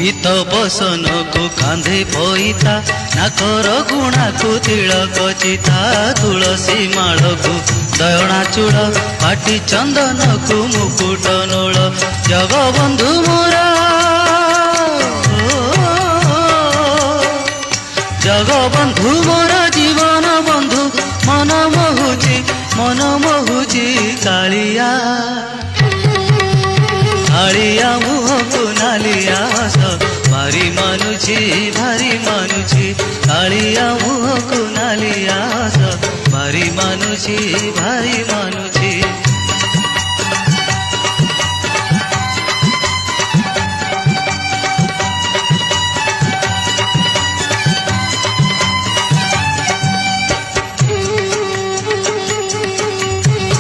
पीत बसन को कांधे पईता नाकर गुणा को तिलक चिता तुलसी माल को दयणा चूड़ पाटी चंदन को मुकुट नोल जगबंधु मोरा जगबंधु मोरा जीवन बंधु मन मोहुची कालिया कालिया मुह को नालिया हस भारी मानुची कालिया मुह को नालिया हस भारी मानुची भारी